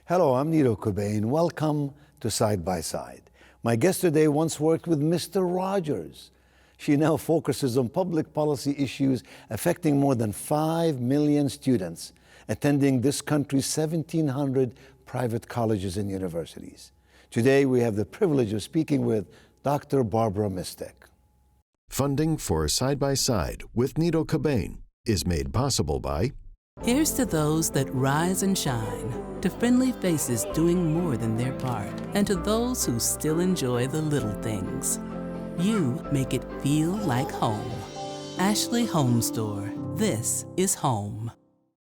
Hello, I'm Nito Cobain. Welcome to Side by Side. My guest today once worked with Mr. Rogers. She now focuses on public policy issues affecting more than 5 million students attending this country's 1,700 private colleges and universities. Today, we have the privilege of speaking with Dr. Barbara Mistick. Funding for Side by Side with Nito Cobain is made possible by... Here's to those that rise and shine, to friendly faces doing more than their part, and to those who still enjoy the little things. You make it feel like home. Ashley Home Store. This is home.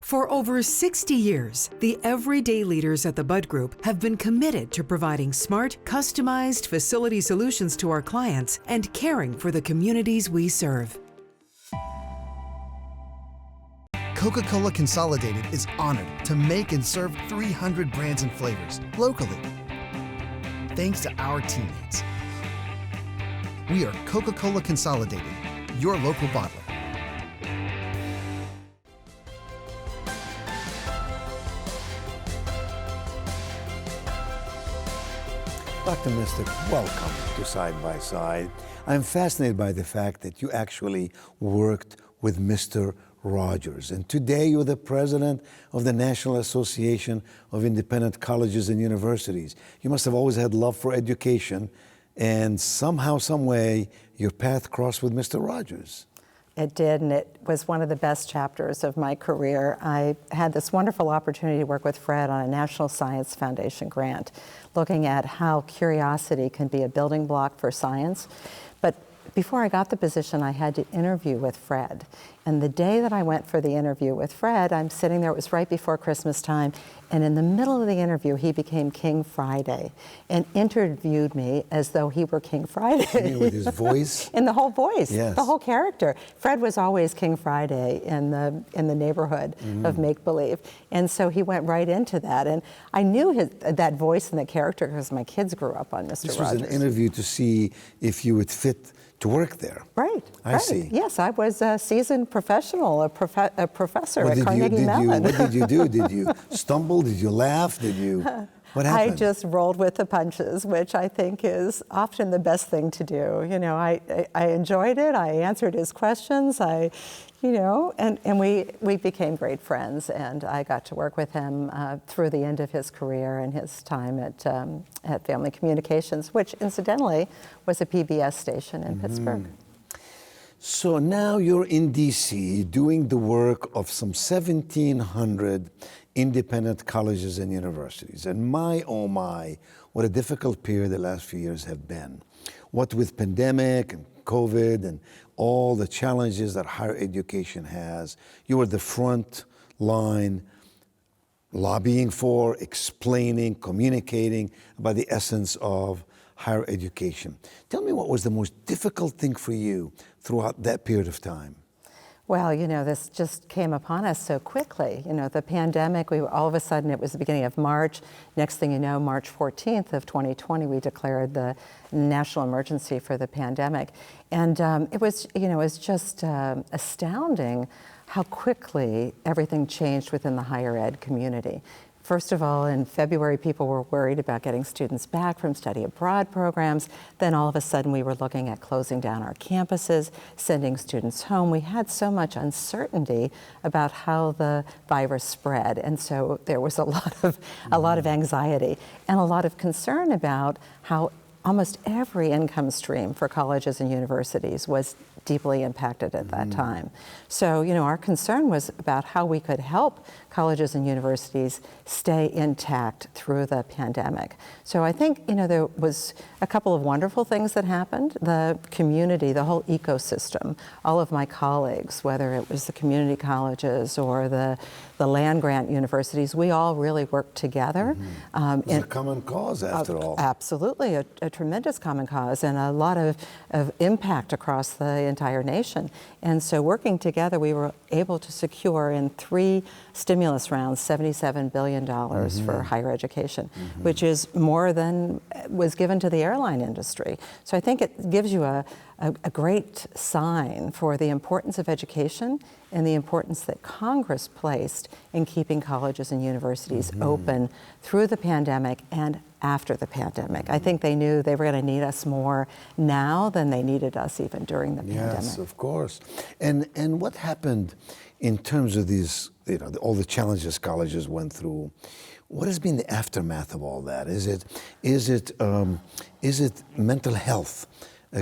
For over 60 years, the everyday leaders at the Bud Group have been committed to providing smart, customized facility solutions to our clients and caring for the communities we serve. Coca-Cola Consolidated is honored to make and serve 300 brands and flavors locally. Thanks to our teammates. We are Coca-Cola Consolidated, your local bottler. Dr. Mistick, welcome to Side by Side. I'm fascinated by the fact that you actually worked with Mr. Rogers. And today you're the president of the National Association of Independent Colleges and Universities. You must have always had love for education, and somehow, some way, your path crossed with Mr. Rogers. It did, and it was one of the best chapters of my career. I had this wonderful opportunity to work with Fred on a National Science Foundation grant, looking at how curiosity can be a building block for science. But before I got the position, I had to interview with Fred. And the day that I went for the interview with Fred, I'm sitting there, it was right before Christmas time, and in the middle of the interview, he became King Friday and interviewed me as though he were King Friday. You mean with his voice? In the whole voice, yes. The whole character. Fred was always King Friday in the neighborhood of make-believe. And so he went right into that. And I knew that voice and the character because my kids grew up on Mr. Rogers. This was an interview to see if you would fit to work there. Right. I see. Yes, I was a seasoned professional, a professor at Carnegie Mellon. What did you do? Did you stumble? Did you laugh? What happened? I just rolled with the punches, which I think is often the best thing to do. You know, I enjoyed it. I answered his questions. And we became great friends, and I got to work with him through the end of his career and his time at Family Communications, which incidentally was a PBS station in Pittsburgh. So now you're in D.C. doing the work of some 1,700 independent colleges and universities. And my, oh my, what a difficult period the last few years have been. What with pandemic and COVID and all the challenges that higher education has, you were the front line lobbying for, explaining, communicating about the essence of higher education. Tell me, what was the most difficult thing for you throughout that period of time? Well, this just came upon us so quickly. The pandemic, all of a sudden, it was the beginning of March. Next thing you know, March 14th of 2020, we declared the national emergency for the pandemic. And it was just astounding how quickly everything changed within the higher ed community. First of all, in February, people were worried about getting students back from study abroad programs. Then all of a sudden, we were looking at closing down our campuses, sending students home. We had so much uncertainty about how the virus spread. And so there was a lot of anxiety and a lot of concern about how almost every income stream for colleges and universities was deeply impacted at that time. So, our concern was about how we could help colleges and universities stay intact through the pandemic. So I think, there was a couple of wonderful things that happened. The community, the whole ecosystem, all of my colleagues, whether it was the community colleges or the land-grant universities, we all really worked together. It's a common cause, after all. Absolutely, a tremendous common cause and a lot of impact across the entire nation. And so working together, we were able to secure in 3 stimulus rounds $77 billion for higher education, which is more than was given to the airline industry. So I think it gives you a a great sign for the importance of education and the importance that Congress placed in keeping colleges and universities open through the pandemic and after the pandemic. I think they knew they were going to need us more now than they needed us even during the pandemic. Yes, of course. And what happened in terms of these, all the challenges colleges went through? What has been the aftermath of all that? Is it mental health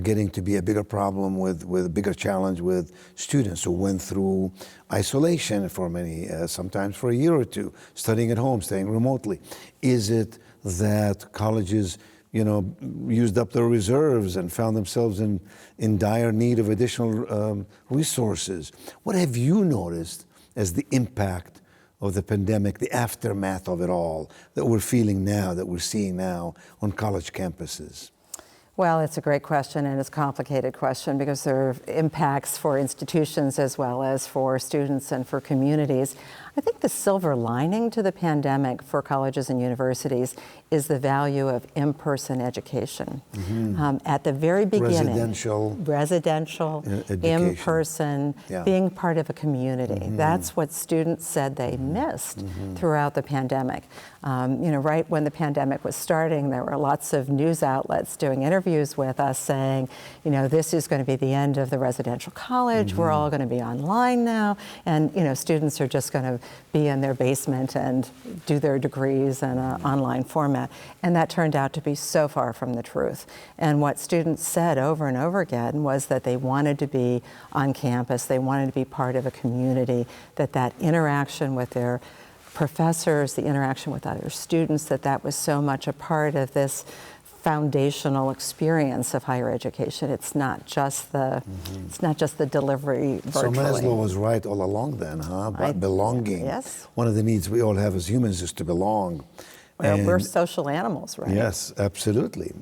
getting to be a bigger problem with a bigger challenge with students who went through isolation for many, sometimes for a year or two, studying at home, staying remotely? Is it that colleges, used up their reserves and found themselves in dire need of additional resources? What have you noticed as the impact of the pandemic, the aftermath of it all that we're feeling now, that we're seeing now on college campuses? Well, it's a great question, and it's a complicated question because there are impacts for institutions as well as for students and for communities. I think the silver lining to the pandemic for colleges and universities is the value of in-person education. At the very beginning, residential in-person, being part of a community. That's what students said they missed throughout the pandemic. Right when the pandemic was starting, there were lots of news outlets doing interviews with us saying, this is going to be the end of the residential college. We're all going to be online now, and students are just going to be in their basement and do their degrees in an online format. And that turned out to be so far from the truth. And what students said over and over again was that they wanted to be on campus, they wanted to be part of a community, that interaction with their professors, the interaction with other students, that was so much a part of this foundational experience of higher education. It's not just the delivery virtually. So Maslow was right all along then, huh? About belonging. Yes. One of the needs we all have as humans is to belong. Well, we're social animals, right? Yes, absolutely.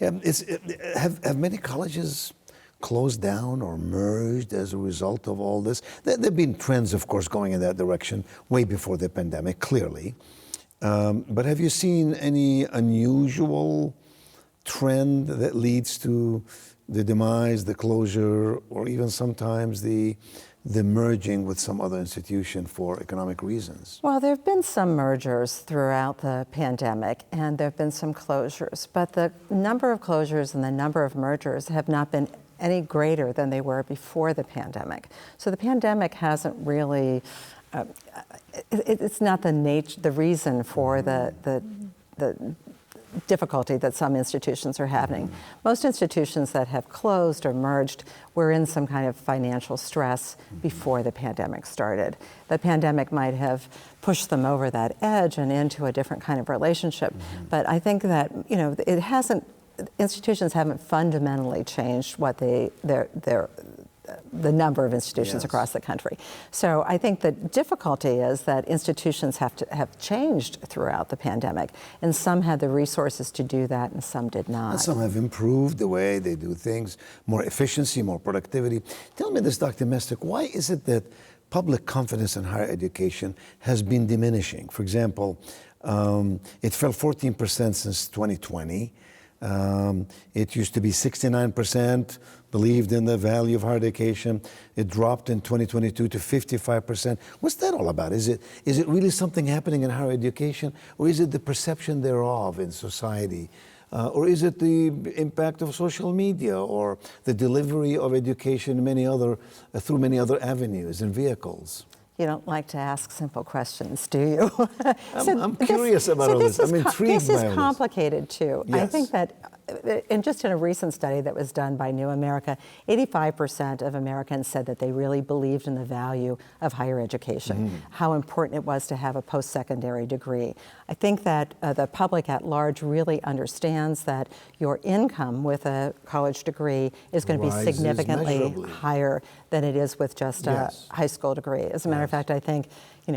Have many colleges closed down or merged as a result of all this? There have been trends, of course, going in that direction way before the pandemic, clearly. But have you seen any unusual trend that leads to the demise, the closure, or even sometimes the merging with some other institution for economic reasons? Well, there have been some mergers throughout the pandemic, and there have been some closures. But the number of closures and the number of mergers have not been any greater than they were before the pandemic. So the pandemic hasn't really it's not the reason for the difficulty that some institutions are having. Most institutions that have closed or merged were in some kind of financial stress before the pandemic started. The pandemic might have pushed them over that edge and into a different kind of relationship. But I think that institutions haven't fundamentally changed what the number of institutions across the country. So I think the difficulty is that institutions have changed throughout the pandemic, and some had the resources to do that and some did not. And some have improved the way they do things, more efficiency, more productivity. Tell me this, Dr. Mistick, why is it that public confidence in higher education has been diminishing? For example, it fell 14% since 2020. It used to be 69% believed in the value of higher education. It dropped in 2022 to 55%. What's that all about? Is it really something happening in higher education, or is it the perception thereof in society? Or is it the impact of social media or the delivery of education through many other avenues and vehicles? You don't like to ask simple questions, do you? I'm curious about all this. I'm intrigued by all this. This is complicated, too. Yes. I think that, just in a recent study that was done by New America, 85% of Americans said that they really believed in the value of higher education, how important it was to have a post-secondary degree. I think that the public at large really understands that your income with a college degree is going to be significantly higher than it is with just a high school degree. As a matter of fact, I think,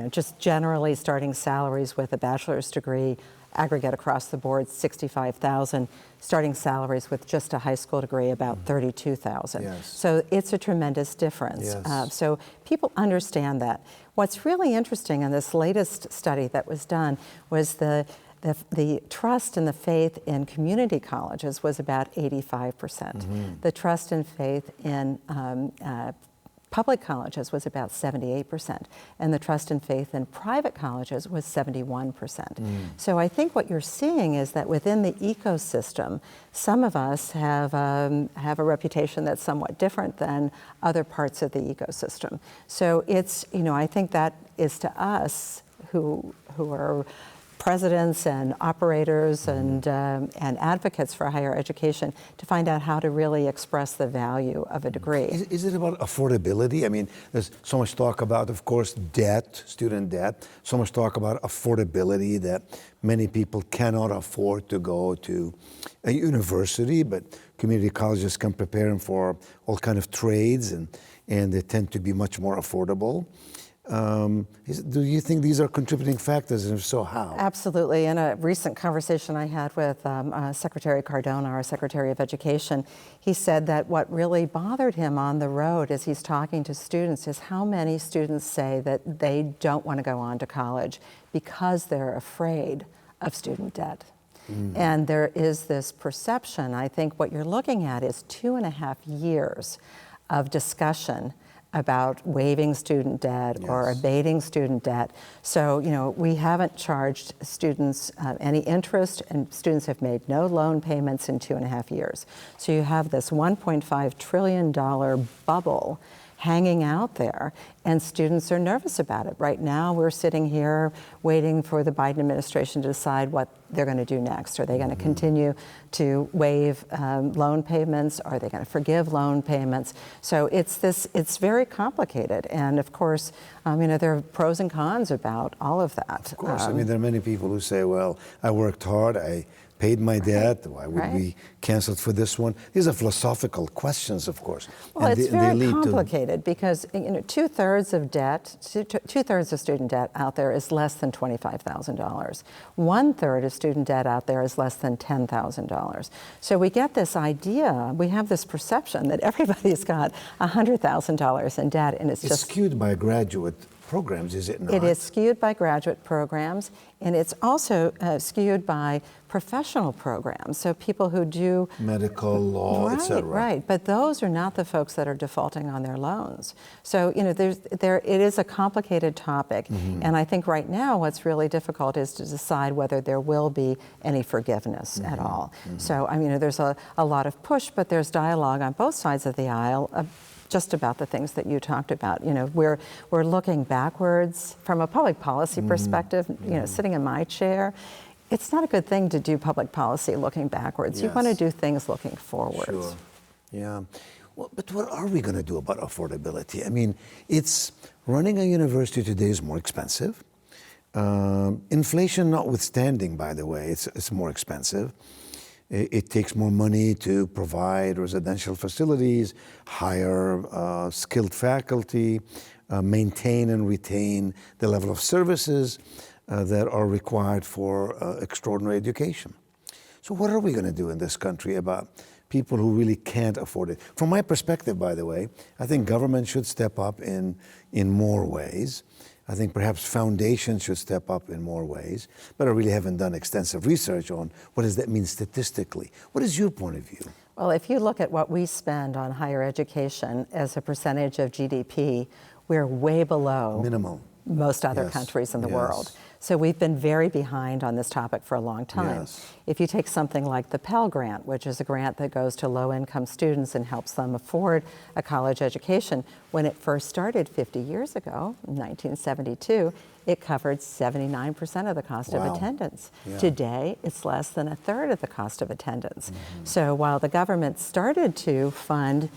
just generally starting salaries with a bachelor's degree, aggregate across the board, $65,000. Starting salaries with just a high school degree, about $32,000. Yes. So it's a tremendous difference. Yes. So people understand that. What's really interesting in this latest study that was done was the the trust and the faith in community colleges was about 85%. The trust and faith in public colleges was about 78%, and the trust and faith in private colleges was 71%. So I think what you're seeing is that within the ecosystem, some of us have a reputation that's somewhat different than other parts of the ecosystem. So it's, I think that is to us who are presidents and operators and advocates for higher education to find out how to really express the value of a degree. Is it about affordability? I mean, there's so much talk about, of course, debt, student debt, so much talk about affordability that many people cannot afford to go to a university, but community colleges can prepare them for all kind of trades and they tend to be much more affordable. Do you think these are contributing factors, and if so, how? Absolutely. In a recent conversation I had with Secretary Cardona, our Secretary of Education, he said that what really bothered him on the road as he's talking to students is how many students say that they don't want to go on to college because they're afraid of student debt. And there is this perception. I think what you're looking at is 2.5 years of discussion about waiving student debt or abating student debt. So, we haven't charged students any interest, and students have made no loan payments in 2.5 years. So you have this $1.5 trillion bubble hanging out there, and students are nervous about it. Right now, we're sitting here waiting for the Biden administration to decide what they're going to do next. Are they going to continue to waive loan payments? Are they going to forgive loan payments? So it's very complicated. And of course, there are pros and cons about all of that. Of course. There are many people who say, well, I worked hard, I paid my debt, why would we cancel for this one? These are philosophical questions, of course. Well, and it's very complicated because two-thirds of student debt out there is less than $25,000. 1/3 of student debt out there is less than $10,000. So we get this idea, we have this perception that everybody's got $100,000 in debt, and it's just skewed by graduate programs, is it not? It is skewed by graduate programs, and it's also skewed by professional programs, so people who do medical, law, etc. Right, but those are not the folks that are defaulting on their loans. So it is a complicated topic, and I think right now what's really difficult is to decide whether there will be any forgiveness at all. So there's a lot of push, but there's dialogue on both sides of the aisle. Just about the things that you talked about. We're looking backwards from a public policy perspective. Sitting in my chair, it's not a good thing to do public policy looking backwards. You want to do things looking forwards. Sure. Yeah. Well, but what are we going to do about affordability? It's running a university today is more expensive. Inflation notwithstanding, by the way, it's more expensive. It takes more money to provide residential facilities, hire skilled faculty, maintain and retain the level of services that are required for extraordinary education. So what are we going to do in this country about people who really can't afford it? From my perspective, by the way, I think government should step up in more ways. I think perhaps foundations should step up in more ways, but I really haven't done extensive research on what does that mean statistically. What is your point of view? Well, if you look at what we spend on higher education as a percentage of GDP, we're way below minimal most other countries in the world. So we've been very behind on this topic for a long time. If you take something like the Pell Grant, which is a grant that goes to low-income students and helps them afford a college education, when it first started 50 years ago, in 1972, it covered 79% of the cost of attendance. Today, it's less than 1/3 of the cost of attendance. So while the government started to fund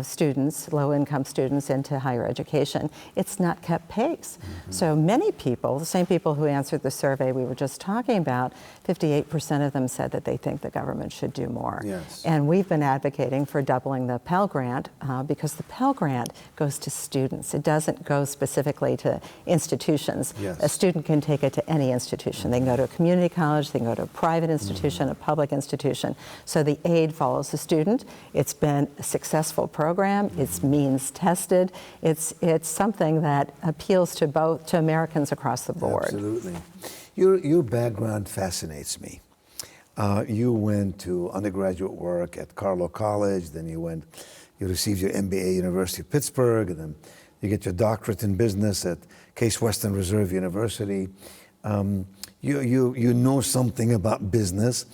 students, low-income students, into higher education, it's not kept pace. So many people, the same people who answered the survey we were just talking about, 58% of them said that they think the government should do more. And we've been advocating for doubling the Pell Grant because the Pell Grant goes to students. It doesn't go specifically to institutions. A student can take it to any institution. They can go to a community college, they can go to a private institution, a public institution. So the aid follows the student. It's been a successful program. It's means tested. It's something that appeals to Americans across the board. Absolutely. Your background fascinates me. You went to undergraduate work at Carlow College, then you received your MBA at University of Pittsburgh, and then you get your doctorate in business at Case Western Reserve University. You know something about business.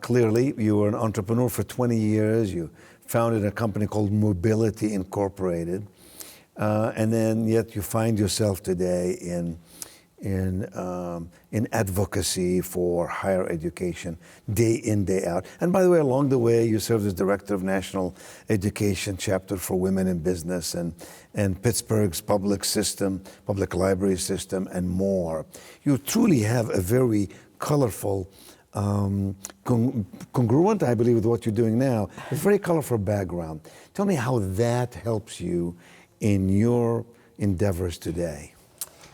Clearly, you were an entrepreneur for 20 years. You founded a company called Mobility Incorporated. And then yet you find yourself today in advocacy for higher education, day in, day out. And by the way, along the way, you served as director of National Education Chapter for Women in Business and Pittsburgh's public library system, and more. You truly have a very colorful, congruent, I believe, with what you're doing now, a very colorful background. Tell me how that helps you in your endeavors today.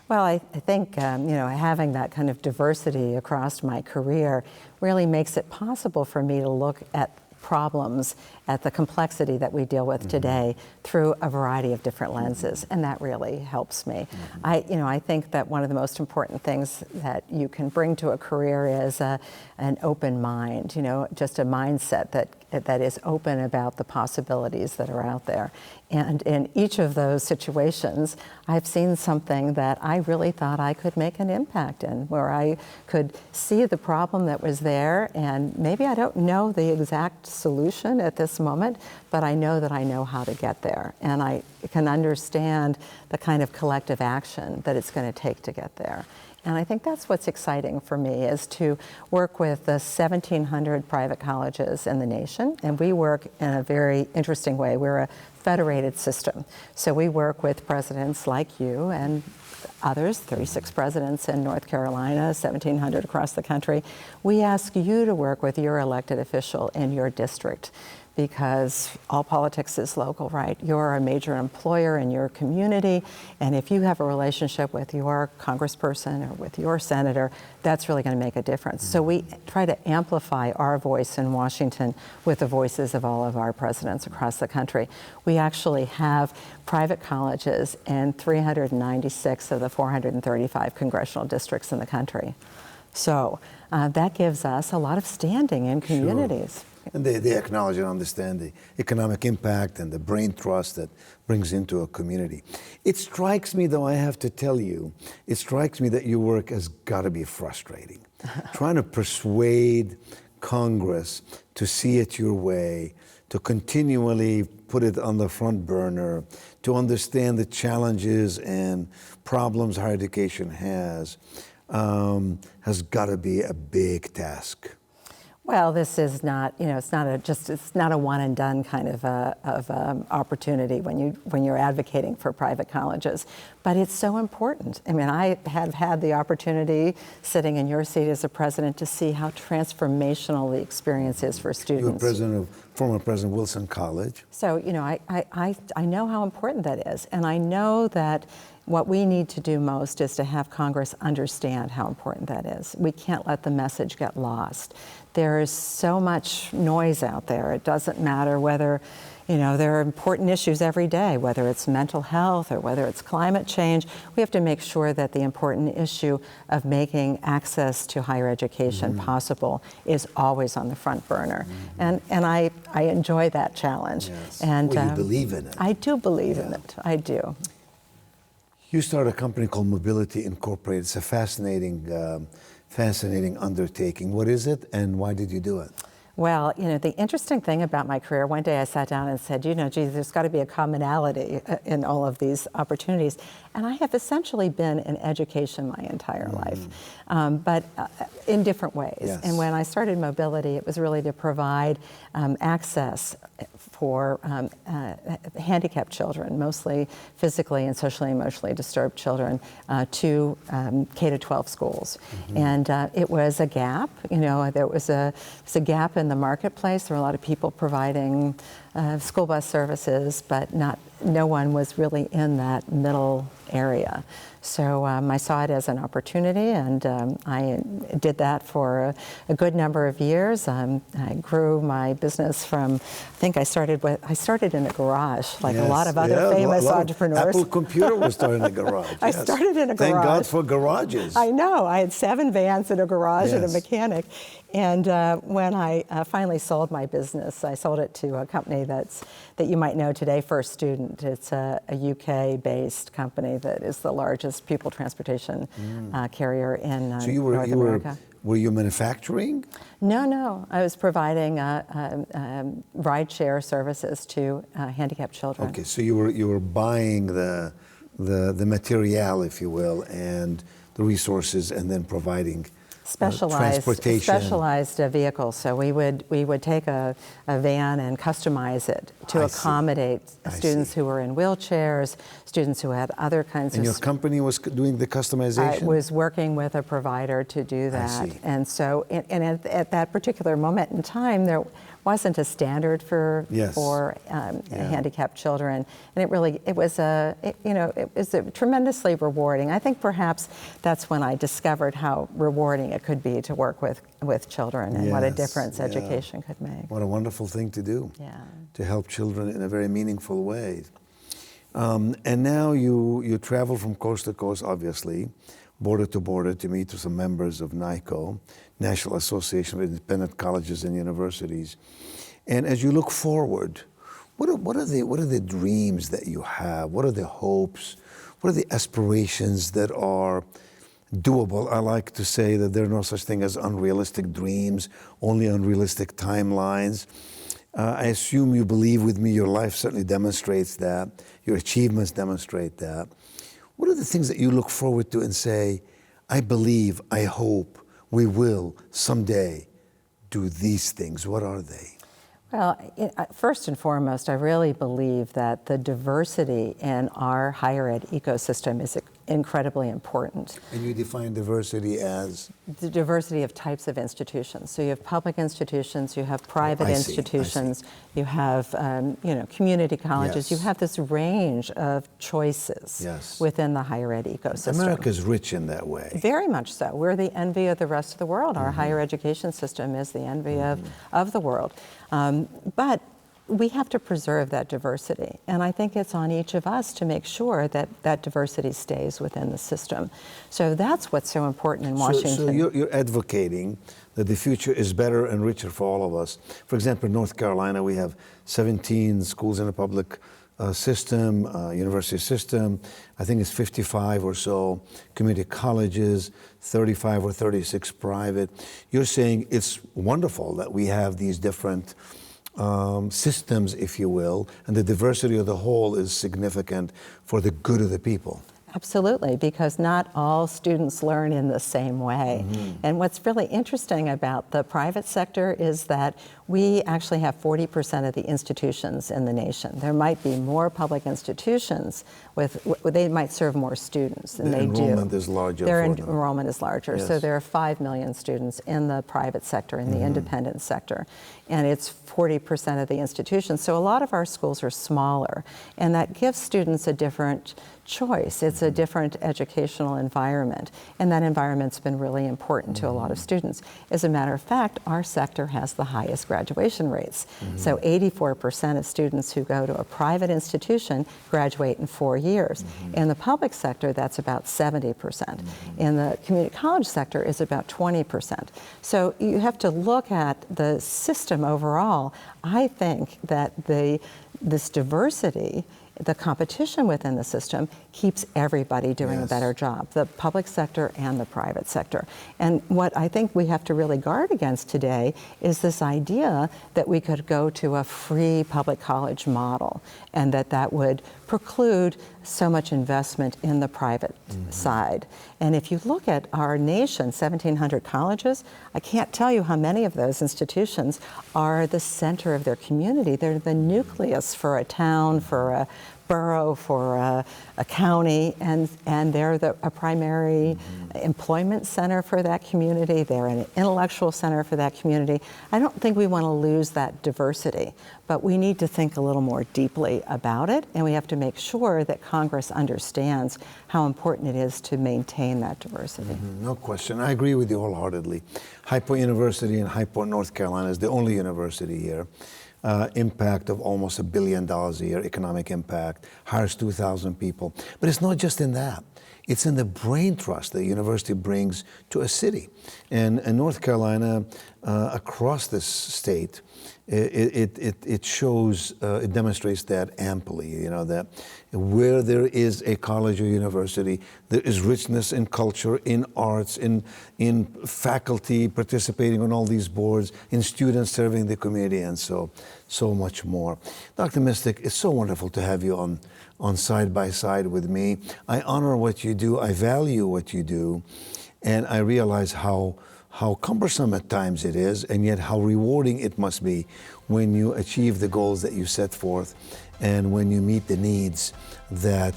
Well, I think having that kind of diversity across my career really makes it possible for me to look at problems, at the complexity that we deal with today through a variety of different lenses, and that really helps me. I think that one of the most important things that you can bring to a career is an open mind, just a mindset that is open about the possibilities that are out there. And in each of those situations, I've seen something that I really thought I could make an impact in, where I could see the problem that was there, and maybe I don't know the exact solution at this moment, but I know that I know how to get there. And I can understand the kind of collective action that it's going to take to get there. And I think that's what's exciting for me, is to work with the 1,700 private colleges in the nation. And we work in a very interesting way. We're a federated system. So we work with presidents like you and others, 36 presidents in North Carolina, 1,700 across the country. We ask you to work with your elected official in your district, because all politics is local, right? You're a major employer in your community, and if you have a relationship with your congressperson or with your senator, that's really going to make a difference. So we try to amplify our voice in Washington with the voices of all of our presidents across the country. We actually have private colleges in 396 of the 435 congressional districts in the country. So that gives us a lot of standing in communities. Sure. And they acknowledge and understand the economic impact and the brain trust that brings into a community. It strikes me, though, I have to tell you, it strikes me that your work has got to be frustrating. Trying to persuade Congress to see it your way, to continually put it on the front burner, to understand the challenges and problems higher education has got to be a big task. Well, this is not, it's not a one and done kind of opportunity when you're advocating for private colleges, but it's so important. I mean, I have had the opportunity, sitting in your seat as a president, to see how transformational the experience is for students. You're former President Wilson College. So, I know how important that is, and I know that what we need to do most is to have Congress understand how important that is. We can't let the message get lost. There is so much noise out there. It doesn't matter whether, there are important issues every day, whether it's mental health or whether it's climate change. We have to make sure that the important issue of making access to higher education possible is always on the front burner. And I enjoy that challenge. Yes. And well, you believe in it. I do believe in it. I do. You started a company called Mobility Incorporated. It's a fascinating undertaking. What is it, and why did you do it? Well, the interesting thing about my career, one day I sat down and said, geez, there's got to be a commonality in all of these opportunities. And I have essentially been in education my entire life, but in different ways. Yes. And when I started Mobility, it was really to provide access for handicapped children, mostly physically and socially and emotionally disturbed children, to K-12 schools. And it was a gap. There was a gap in the marketplace. There were a lot of people providing school bus services, but not no one was really in that middle area. So I saw it as an opportunity, and I did that for a good number of years. I grew my business from, I think I started in a garage, like a lot of other famous entrepreneurs. Apple Computer was started in a garage. I started in a garage. Thank God for garages. I know. I had 7 vans in a garage and a Yes. mechanic. And when I finally sold my business, I sold it to a company that you might know today, First Student. It's a UK-based company that is the largest pupil transportation carrier in North America. Were you manufacturing? No. I was providing ride-share services to handicapped children. Okay, so you were buying the material, if you will, and the resources, and then providing specialized vehicles. So we would take a van and customize it to accommodate students who were in wheelchairs, students who had other kinds of... And your company was doing the customization? I was working with a provider to do that. I see. And so, at that particular moment in time, there wasn't a standard for handicapped children, and it was tremendously rewarding. I think perhaps that's when I discovered how rewarding it could be to work with children, and what a difference education could make. What a wonderful thing to do. Yeah. To help children in a very meaningful way. And now you travel from coast to coast, obviously, border to border, to meet with some members of NICO, National Association of Independent Colleges and Universities. And as you look forward, what are the dreams that you have? What are the hopes? What are the aspirations that are doable? I like to say that there are no such thing as unrealistic dreams, only unrealistic timelines. I assume you believe with me, your life certainly demonstrates that, your achievements demonstrate that. What are the things that you look forward to and say, I believe, I hope, we will someday do these things? What are they? Well, first and foremost, I really believe that the diversity in our higher ed ecosystem is incredibly important. And you define diversity as? The diversity of types of institutions. So you have public institutions, you have private institutions, you have community colleges. You have this range of choices within the higher ed ecosystem. America's rich in that way. Very much so. We're the envy of the rest of the world. Our higher education system is the envy of the world. But we have to preserve that diversity. And I think it's on each of us to make sure that that diversity stays within the system. So that's what's so important in Washington. So you're advocating that the future is better and richer for all of us. For example, in North Carolina, we have 17 schools in the public system, university system. I think it's 55 or so community colleges, 35 or 36 private. You're saying it's wonderful that we have these different systems, if you will, and the diversity of the whole is significant for the good of the people. Absolutely, because not all students learn in the same way. And what's really interesting about the private sector is that we actually have 40% of the institutions in the nation. There might be more public institutions they might serve more students than they do. Their enrollment is larger. Their enrollment is larger. So there are 5 million students in the private sector, in the independent sector. And it's 40% of the institutions. So a lot of our schools are smaller. And that gives students a different choice. It's a different educational environment. And that environment's been really important to a lot of students. As a matter of fact, our sector has the highest graduation rates. So 84% of students who go to a private institution graduate in 4 years. In the public sector, that's about 70%. In the community college sector, it's about 20%. So you have to look at the system overall. I think that this diversity, the competition within the system, keeps everybody doing a better job, the public sector and the private sector. And what I think we have to really guard against today is this idea that we could go to a free public college model, and that would preclude so much investment in the private side. And if you look at our nation, 1,700 colleges, I can't tell you how many of those institutions are the center of their community. They're the nucleus for a town, for a borough, for a county, and they're a primary employment center for that community. They're an intellectual center for that community. I don't think we want to lose that diversity, but we need to think a little more deeply about it, and we have to make sure that Congress understands how important it is to maintain that diversity. No question. I agree with you wholeheartedly. High Point University in High Point, North Carolina is the only university here. Impact of almost $1 billion a year, economic impact, hires 2,000 people. But it's not just in that. It's in the brain trust the university brings to a city. And in North Carolina, across this state, it shows, it demonstrates that amply, you know, that where there is a college or university, there is richness in culture, in arts, in faculty participating on all these boards, in students serving the community, and so much more. Dr. Mistick, it's so wonderful to have you on Side by Side with me. I honor what you do, I value what you do, and I realize how cumbersome at times it is, and yet how rewarding it must be when you achieve the goals that you set forth and when you meet the needs that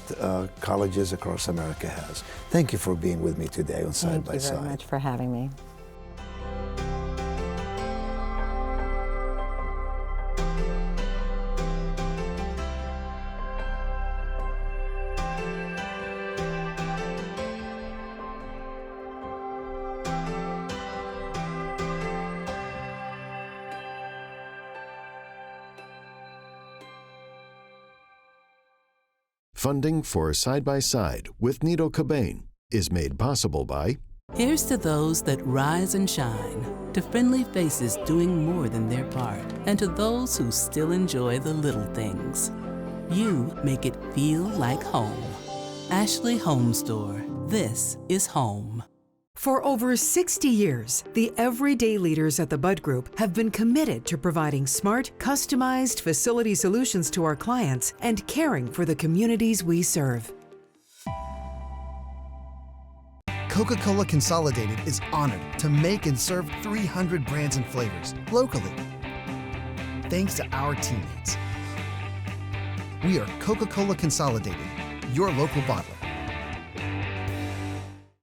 colleges across America has. Thank you for being with me today on Side by Side. Thank you very much for having me. Funding for Side by Side with Nito Cobain is made possible by Here's to those that rise and shine, to friendly faces doing more than their part, and to those who still enjoy the little things. You make it feel like home. Ashley Home Store. This is home. For over 60 years, the everyday leaders at the Bud Group have been committed to providing smart, customized facility solutions to our clients and caring for the communities we serve. Coca-Cola Consolidated is honored to make and serve 300 brands and flavors locally. Thanks to our teammates. We are Coca-Cola Consolidated, your local bottler.